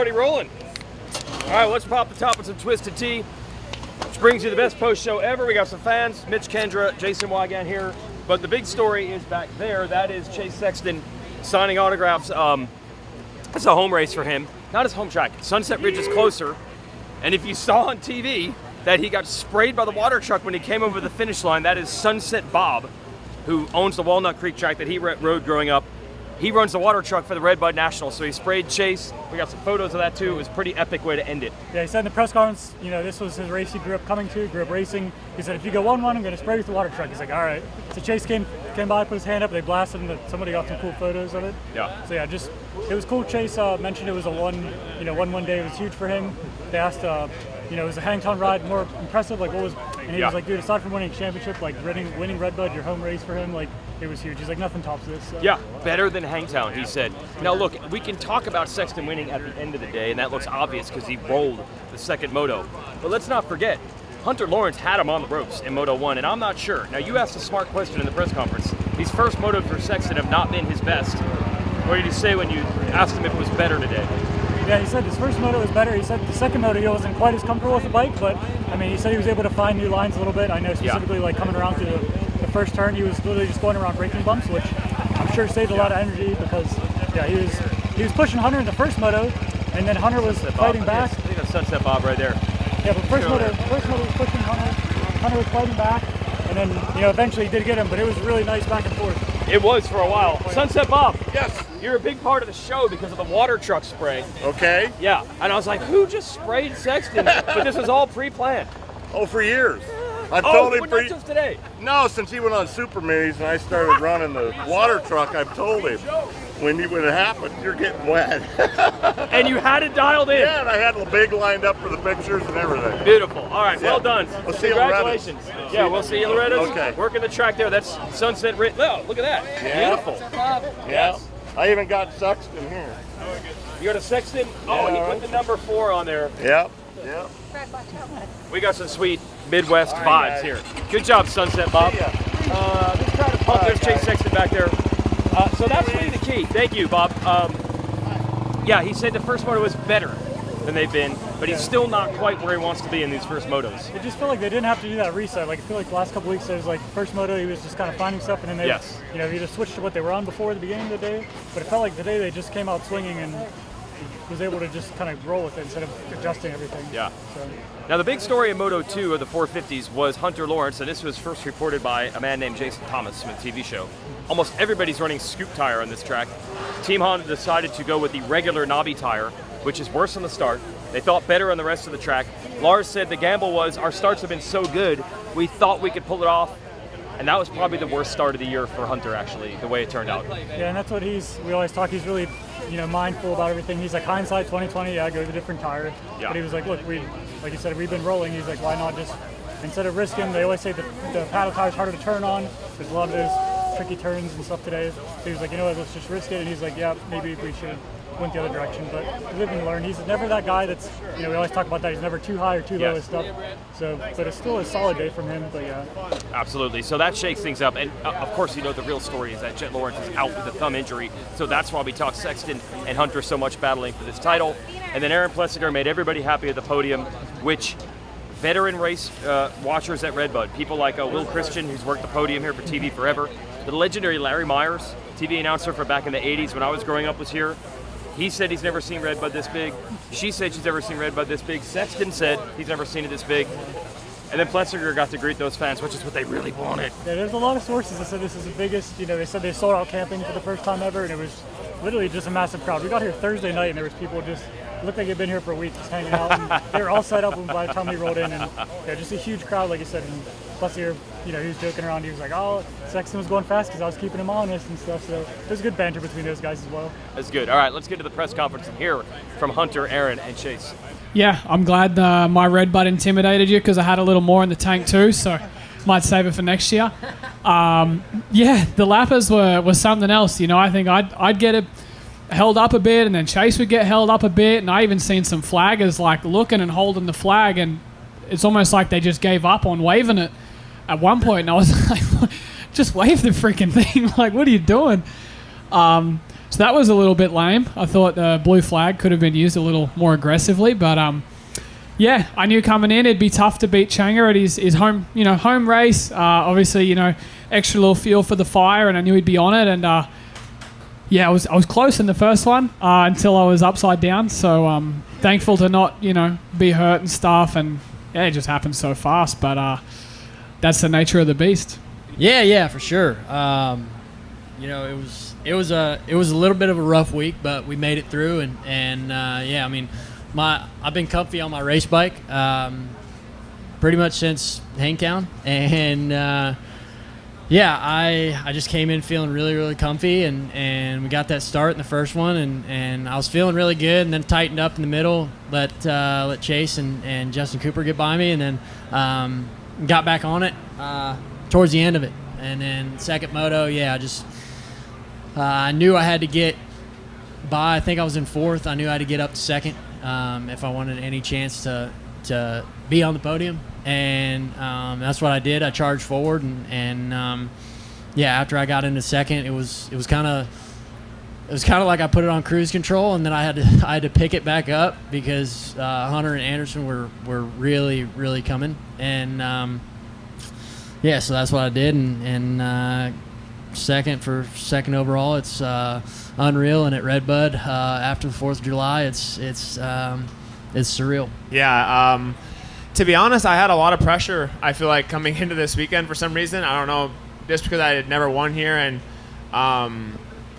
everybody rolling. All right, let's pop the top with some Twisted Tea, which brings you the best post show ever. We got some fans, Mitch, Kendra, Jason Weigandt here. But the big story is back there. That is Chase Sexton signing autographs. It's a home race for him. Not his home track. Sunset Ridge is closer. And if you saw on TV that he got sprayed by the water truck when he came over the finish line, that is Sunset Bob, who owns the Walnut Creek track that he rode growing up. He runs the water truck for the RedBud National, so he sprayed Chase. We got some photos of that too. It was a pretty epic way to end it. Yeah, he said in the press conference, you know, this was his race he grew up coming to, grew up racing. He said, if you go 1-1, I'm going to spray with the water truck. He's like, all right. So Chase came by, put his hand up, they blasted him. Somebody got some cool photos of it. Yeah. So yeah, it was cool. Chase mentioned it was a 1-1 day. It was huge for him. They asked, was the Hangtown ride more impressive? Like, what was? And he was like, dude, aside from winning a championship, like winning RedBud, your home race for him, like it was huge. He's like, nothing tops this. So. Yeah, better than Hangtown, he said. Now look, we can talk about Sexton winning at the end of the day, and that looks obvious because he rolled the second moto. But let's not forget, Hunter Lawrence had him on the ropes in Moto 1, and I'm not sure. Now you asked a smart question in the press conference. These first motos for Sexton have not been his best. What did he say when you asked him if it was better today? Yeah, he said his first moto was better. He said the second moto he wasn't quite as comfortable with the bike, but I mean, he said he was able to find new lines a little bit. I know specifically like coming around to the first turn, he was literally just going around braking bumps, which I'm sure saved a lot of energy because he was pushing Hunter in the first moto, and then Hunter was fighting back. I think that's Sunset Bob right there. Yeah, but first moto was pushing Hunter. Hunter was fighting back, and then eventually he did get him, but it was really nice back and forth. It was for a while. Sunset Bob. Yes. You're a big part of the show because of the water truck spray. Okay. Yeah, and I was like, who just sprayed Sexton? But this was all pre-planned. Oh, for years. I've Oh, told him not just today. No, since he went on Super Minis and I started running the water truck, I've told him, when it happens, you're getting wet. And you had it dialed in. Yeah, and I had the big lined up for the pictures and everything. Beautiful. All right, well done. We'll see you, Congratulations. Yeah, we'll see you, Loretta's. Okay. Working the track there. That's Sunset Ridge. Oh, look at that. Yeah. Beautiful. Yeah. I even got Sexton here. You got a Sexton? Oh, Yeah. he put the number 4 on there. Yep. Yep. We got some sweet Midwest vibes here. Good job, Sunset Bob. This crowd is pumped. There's Chase Sexton back there. So that's really the key. Thank you, Bob. Yeah, he said the first moto was better than they've been, but he's still not quite where he wants to be in these first motos. It just felt like they didn't have to do that reset. Like I feel like the last couple weeks, there was like first moto, he was just kind of finding stuff, and then they, he just switched to what they were on before the beginning of the day. But it felt like today they just came out swinging and was able to just kind of roll with it instead of adjusting everything. Yeah. So. Now the big story in Moto 2 of the 450s was Hunter Lawrence, and this was first reported by a man named Jason Thomas from a TV show. Almost everybody's running scoop tire on this track. Team Honda decided to go with the regular knobby tire, which is worse on the start. They thought better on the rest of the track. Lars said the gamble was our starts have been so good, we thought we could pull it off. And that was probably the worst start of the year for Hunter, actually, the way it turned out. Yeah, and that's what we always talk, he's really, mindful about everything. He's like, hindsight 2020, yeah, go with a different tire. Yeah. But he was like, look, like you said, we've been rolling. He's like, why not just, instead of risking, they always say the paddle tire's harder to turn on. There's a lot of those tricky turns and stuff today. So he was like, you know what, let's just risk it. And he's like, yeah, maybe we should have went the other direction. But live and learn. He's never that guy that's, we always talk about that. He's never too high or too low and stuff. So, but it's still a solid day from him. But yeah. Absolutely. So that shakes things up. And of course, the real story is that Jett Lawrence is out with a thumb injury. So that's why we talk Sexton and Hunter so much battling for this title. And then Aaron Plessinger made everybody happy at the podium, which veteran race watchers at RedBud, people like Will Christian, who's worked the podium here for TV forever, the legendary Larry Myers, TV announcer for back in the 80s when I was growing up, was here. He said he's never seen RedBud this big. She said she's never seen RedBud this big. Sexton said he's never seen it this big. And then Plessinger got to greet those fans, which is what they really wanted. Yeah, there's a lot of sources that said this is the biggest, they said they sold out camping for the first time ever, and it was literally just a massive crowd. We got here Thursday night, and there was people just, looked like they'd been here for a week just hanging out, and they were all set up by the time we rolled in, and just a huge crowd, like you said. And Plessinger, he was joking around, he was like, oh, Sexton was going fast because I was keeping him honest and stuff, so there's good banter between those guys as well. That's good. All right, let's get to the press conference and hear from Hunter, Aaron, and Chase. Yeah, I'm glad my RedBud intimidated you because I had a little more in the tank too, so might save it for next year. The lappers were something else. I think I'd get it held up a bit, and then Chase would get held up a bit, and I even seen some flaggers like looking and holding the flag, and it's almost like they just gave up on waving it at one point, and I was like, just wave the freaking thing. Like, what are you doing? So that was a little bit lame. I thought the blue flag could have been used a little more aggressively, but yeah, I knew coming in it'd be tough to beat Changer at his home, home race. Obviously, extra little fuel for the fire, and I knew he'd be on it. And yeah, I was close in the first one until I was upside down. So thankful to not be hurt and stuff. And yeah, it just happened so fast. But that's the nature of the beast. Yeah, for sure. It was a little bit of a rough week, but we made it through. And yeah, I mean. I've been comfy on my race bike pretty much since Hangtown, and yeah, I just came in feeling really, really comfy, and we got that start in the first one, and I was feeling really good, and then tightened up in the middle, let Chase and Justin Cooper get by me, and then got back on it towards the end of it, and then second moto, yeah, I knew I had to get by. I think I was in fourth. I knew I had to get up to second. If I wanted any chance to be on the podium, and that's what I did. I charged forward, and yeah, after I got into second, it was kind of like I put it on cruise control, and then I had to pick it back up because Hunter and Anderson were really, really coming, and yeah, so that's what I did, and second overall. It's unreal, and at RedBud after the 4th of July, it's surreal. Yeah, to be honest, I had a lot of pressure. I feel like coming into this weekend for some reason. I don't know, just because I had never won here, and I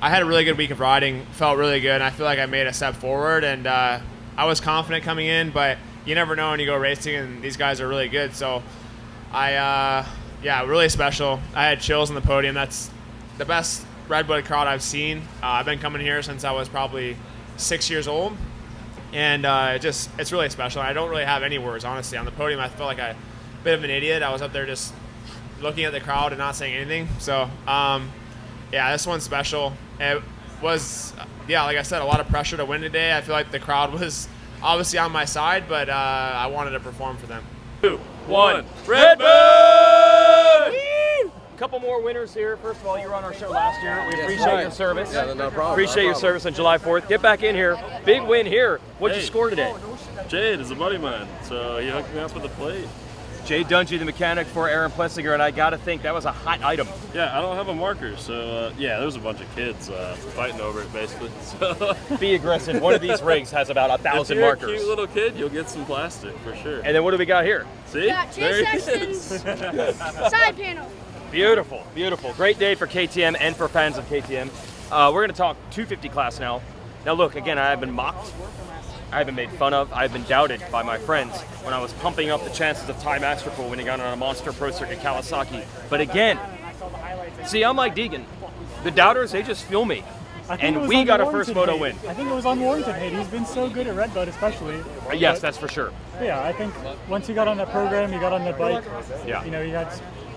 had a really good week of riding. Felt really good, and I feel like I made a step forward. And I was confident coming in, but you never know when you go racing, and these guys are really good. So yeah, really special. I had chills on the podium. That's the best RedBud crowd I've seen. I've been coming here since I was probably 6 years old, and it's really special. I don't really have any words, honestly. On the podium, I felt like a bit of an idiot. I was up there just looking at the crowd and not saying anything. So, yeah, this one's special. It was, yeah, like I said, a lot of pressure to win today. I feel like the crowd was obviously on my side, but I wanted to perform for them. 2, 1, RedBud! Couple more winners here. First of all, you were on our show last year. We appreciate your service. Yeah, no problem. Appreciate your service on July 4th. Get back in here. Big win here. What'd you score today? Jade is a buddy of mine, so he hooked me up with the plate. Jay Dungy, the mechanic for Aaron Plessinger, and I got to think that was a hot item. Yeah, I don't have a marker, so yeah, there was a bunch of kids fighting over it, basically. So be aggressive. One of these rigs has about 1,000 markers. If you're a cute little kid, you'll get some plastic for sure. And then what do we got here? See? We got Chase Sexton's side panel. Beautiful, beautiful. Great day for KTM and for fans of KTM. We're going to talk 250 class now. Now look, again, I have been mocked. I have been made fun of. I've been doubted by my friends when I was pumping up the chances of Ty Masterpool winning out on a monster Pro Circuit Kawasaki. But again, see, I'm like Deegan. The doubters, they just fuel me. And we got a first moto win. I think it was unwarranted hate. He's been so good at RedBud, especially. Yes, that's for sure. Yeah, I think once he got on that program, he got on the bike. Yeah. He had,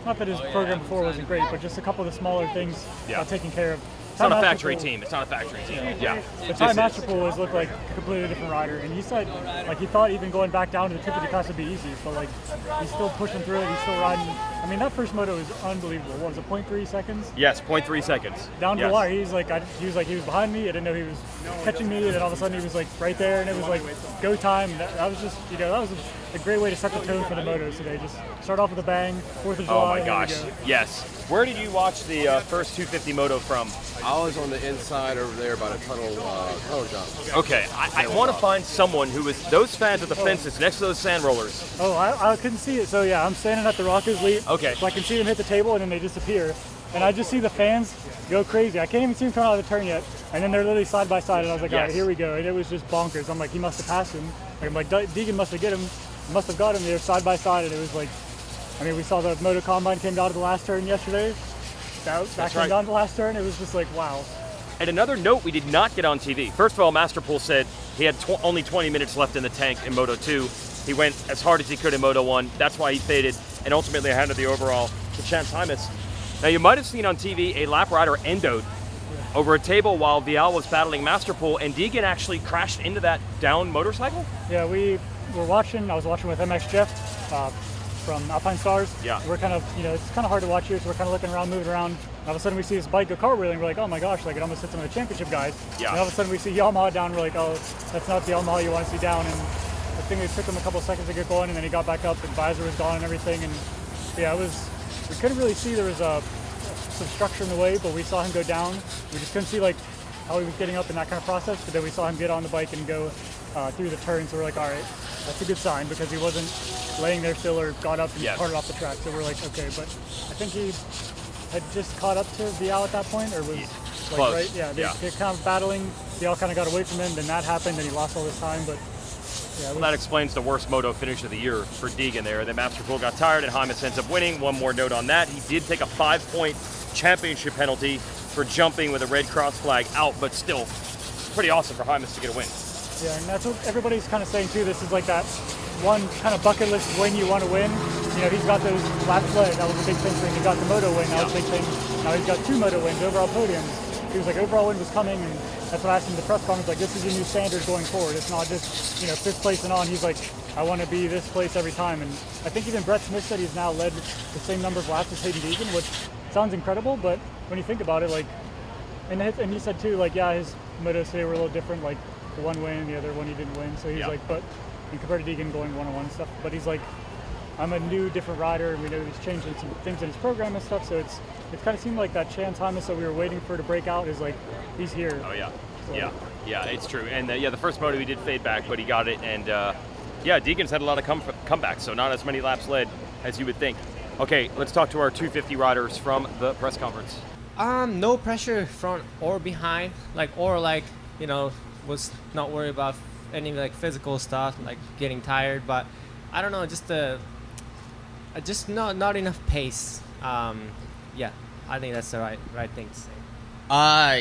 not that his program before wasn't great, but just a couple of the smaller things taken care of. It's not a factory team. It's not a factory team. Yeah. But Ty Masterpool has looked like a completely different rider, and he said he thought even going back down to the 250 class would be easy, but he's still pushing through it. He's still riding. I mean, that first moto is unbelievable. What was it, 0.3 seconds? Yes, 0.3 seconds. Down to the wire. He was behind me. I didn't know he was catching me, and then all of a sudden he was right there, and it was go time. That was just that was a great way to set the tone for the motos today. Just start off with a bang, 4th of July. Oh my gosh, yes. Where did you watch the first 250 moto from? I was on the inside over there by the tunnel jump. Okay, I want to find someone who is those fans at the fences next to those sand rollers. Oh, I couldn't see it. So yeah, I'm standing at the rockers lead. Okay. So I can see them hit the table and then they disappear. And I just see the fans go crazy. I can't even see them come out of the turn yet. And then they're literally side by side. And I was like, all right, here we go. And it was just bonkers. I'm like, he must have passed him. I'm like, Deegan must have got him there side by side. And it was we saw the Moto Combine came down to the last turn yesterday. That came down to the last turn. It was just wow. And another note we did not get on TV. First of all, Masterpool said he had only 20 minutes left in the tank in Moto 2. He went as hard as he could in Moto 1. That's why he faded and ultimately handed the overall to Chance Hymas. Now, you might have seen on TV a lap rider endoed over a table while Vial was battling Masterpool, and Deegan actually crashed into that down motorcycle? Yeah, we were watching. I was watching with MX Jeff from Alpine Stars. Yeah. We're kind of, it's kind of hard to watch here, so we're kind of looking around, moving around. all of a sudden we see this bike go cartwheeling. We're like, oh my gosh, like it almost hits some of the championship guys. Yeah. And all of a sudden we see Yamaha down. We're like, oh, that's not the Yamaha you want to see down. And I think it took him a couple seconds to get going, and then he got back up, and visor was gone and everything. And yeah, we couldn't really see there was some structure in the way, but we saw him go down. We just couldn't see like how he was getting up in that kind of process. But then we saw him get on the bike and go through the turn. So we're like, all right, that's a good sign, because he wasn't laying there still or got up and carted off the track. So we're like, okay, but I think he had just caught up to Vial at that point, or was like, close. right? Yeah, they're kind of battling. Vial kind of got away from him, then that happened, and he lost all this time. But yeah, Well, that explains the worst moto finish of the year for Deegan there. The Master Pool got tired, and Hymas ends up winning. One more note on that. He did take a 5-point championship penalty for jumping with a red cross flag out, but still pretty awesome for Hymas to get a win. Yeah, and that's what everybody's kind of saying too. This is like that one kind of bucket list win you want to win. You know, he's got those lap sled. That was a big thing for him. He got the moto win. That was a big thing. Now he's got 2 moto wins, overall podiums. He was like, overall win was coming, and that's what I asked him in the press conference. Like, this is your new standard going forward. It's not just, you know, 5th place and on. He's like, I want to be this place every time. And I think even Brett Smith said he's now led the same number of laps as Hayden Deegan, which sounds incredible. But when you think about it, like, and he said too, like, yeah, his motos today were a little different. Like, the one win, the other one he didn't win. So he's like, but and compared to Deegan going one-on-one and stuff. But he's like, I'm a new, different rider, and we know he's changing some things in his program and stuff. So it kind of seemed like that Chance Hymas that we were waiting for to break out is like, he's here. Oh yeah, So- yeah, it's true. And the first moto he did fade back, but he got it. And Deegan's had a lot of comebacks, so not as many laps led as you would think. Okay, let's talk to our 250 riders from the press conference. No pressure front or behind, you know, was not worried about any like physical stuff, like getting tired, but I don't know, just not enough pace. Yeah, I think that's the right thing to say.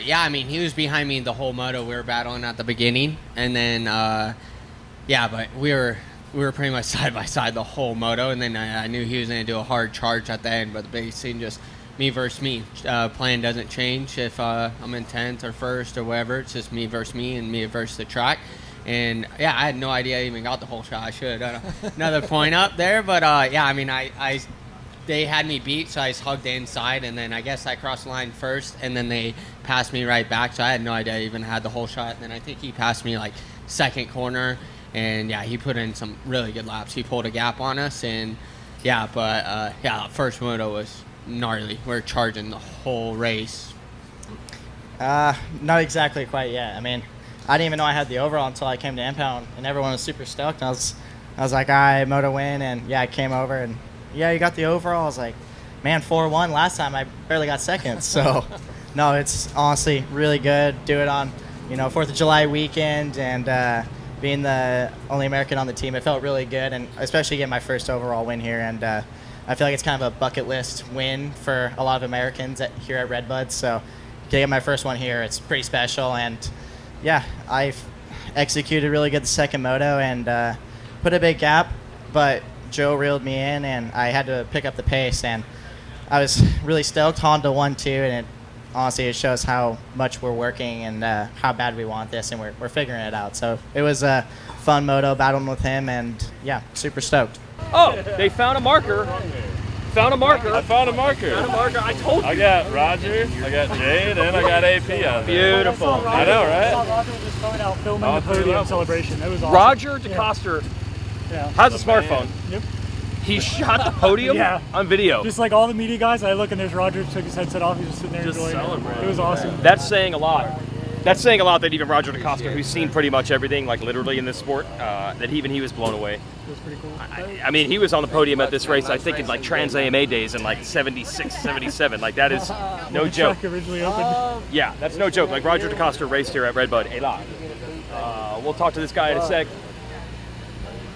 Yeah, I mean, he was behind me the whole moto. We were battling at the beginning, and then but we were pretty much side by side the whole moto, and then I knew he was going to do a hard charge at the end, but the biggest thing just me versus me. Plan doesn't change if I'm in 10th or 1st or whatever. It's just me versus me and me versus the track. And yeah, I had no idea I even got the whole shot. I should have done another point up there, but yeah, I mean, they had me beat, so I just hugged the inside, and then I guess I crossed the line first, and then they passed me right back, so I had no idea I even had the whole shot. And then I think he passed me like 2nd corner, and yeah, he put in some really good laps. He pulled a gap on us, and yeah, but first moto was gnarly. We're charging the whole race. Not exactly quite yet. I mean, I didn't even know I had the overall until I came to Impound, and everyone was super stoked. And I was like, all right, moto win, and yeah, I came over, and yeah, you got the overall. I was like, man, 4-1 last time. I barely got 2nd. So, no, it's honestly really good. Do it on, 4th of July weekend, and being the only American on the team, it felt really good, and especially getting my first overall win here. And I feel like it's kind of a bucket list win for a lot of Americans here at RedBud. So, getting my first one here, it's pretty special. And yeah, I've executed really good the 2nd moto and put a big gap, but Joe reeled me in, and I had to pick up the pace, and I was really stoked. Honda won too, and honestly, it shows how much we're working and how bad we want this, and we're figuring it out. So it was a fun moto battling with him, and yeah, super stoked. Oh, they found a marker. I found a marker. I told you. I got Roger, I got Jade, and I got AP on there. Beautiful. I know, right? I saw Roger just going out filming the podium celebration. It was awesome. Roger DeCoster has a smartphone. Yep. He shot the podium on video. Just like all the media guys, I look and there's Roger, took his headset off, he's just sitting there enjoying it. It was awesome. That's saying a lot. That's saying a lot that even Roger DeCoster, who's seen pretty much everything, like literally in this sport, that even he was blown away. It was pretty cool. I mean, he was on the podium at this race, I think, in like Trans AMA days in like 76, 77. Like, that is no the joke. Track originally opened. Yeah, that's no joke. Like, Roger DeCoster raced here at RedBud a lot. We'll talk to this guy in a sec.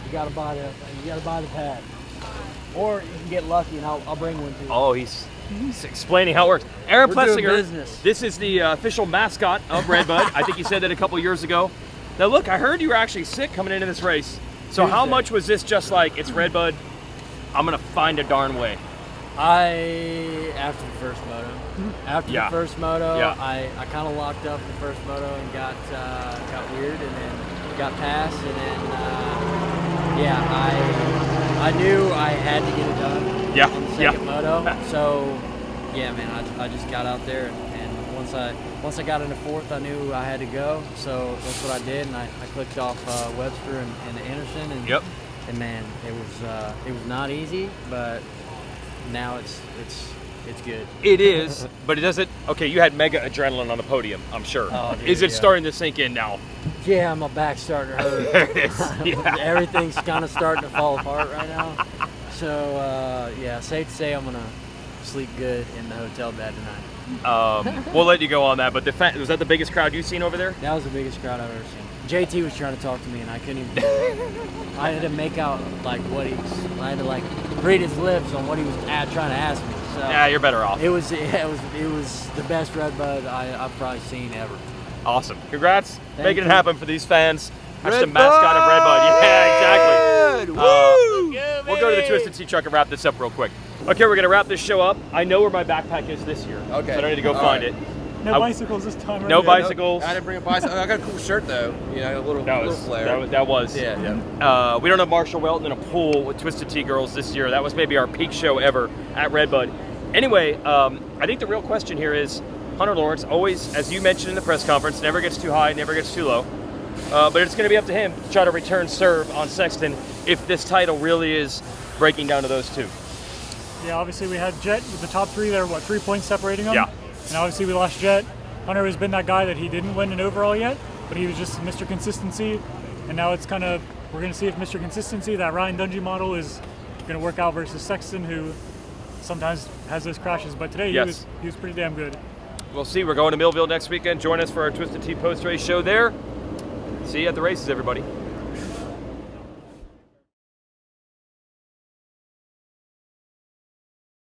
You gotta buy the pad, or you can get lucky, and I'll bring one to you. Oh, he's explaining how it works. Aaron We're doing Plessinger, business. this is the official mascot of RedBud. I think you said that a couple years ago. Now look, I heard you were actually sick coming into this race. So how much was this just like, it's RedBud, I'm gonna find a darn way? After the first moto, Yeah. I kind of locked up the first moto and got weird, and then got past, and then I knew I had to get it done. Yeah, on the second moto. So yeah, man, I just got out there, and once I got into fourth, I knew I had to go. So that's what I did, and I clicked off Webster and Anderson, and Yep. And man, it was not easy, but now it's good. It is, but it doesn't. Okay, you had mega adrenaline on the podium, I'm sure. Oh, dude, is it yeah. starting to sink in now? Yeah, my back's starting to hurt. There it is. Yeah. Everything's kind of starting to fall apart right now. So yeah, safe to say I'm gonna sleep good in the hotel bed tonight. We'll let you go on that. But was that the biggest crowd you've seen over there? That was the biggest crowd I've ever seen. JT was trying to talk to me, and I couldn't even. I had to make out like what he was. I had to like read his lips on what he was trying to ask me. So Yeah, you're better off. It was the best RedBud I've probably seen ever. Awesome. Congrats. Thank Making you. it happen for these fans. That's the RedBud! mascot of RedBud. Yeah, exactly. Woo! We'll go to the Twisted Tea truck and wrap this up real quick. Okay, we're going to wrap this show up. I know where my backpack is this year. Okay. So I don't need to go All find right. it. No bicycles this time. No right? bicycles. I didn't bring a bicycle. I got a cool shirt though. You know, a little flare. That was. Yeah. We don't have Marshall Welton in a pool with Twisted Tea girls this year. That was maybe our peak show ever at RedBud. Anyway, I think the real question here is Hunter Lawrence always, as you mentioned in the press conference, never gets too high, never gets too low. But it's going to be up to him to try to return serve on Sexton if this title really is breaking down to those two. Yeah, obviously we had Jett with the top three there, 3 points separating them? Yeah. And obviously we lost Jett. Hunter has been that guy that he didn't win an overall yet, but he was just Mr. Consistency. And now it's kind of, we're going to see if Mr. Consistency, that Ryan Dungey model, is going to work out versus Sexton, who sometimes has those crashes. But today he was pretty damn good. We'll see. We're going to Millville next weekend. Join us for our Twisted Tea post-race show there. See you at the races, everybody.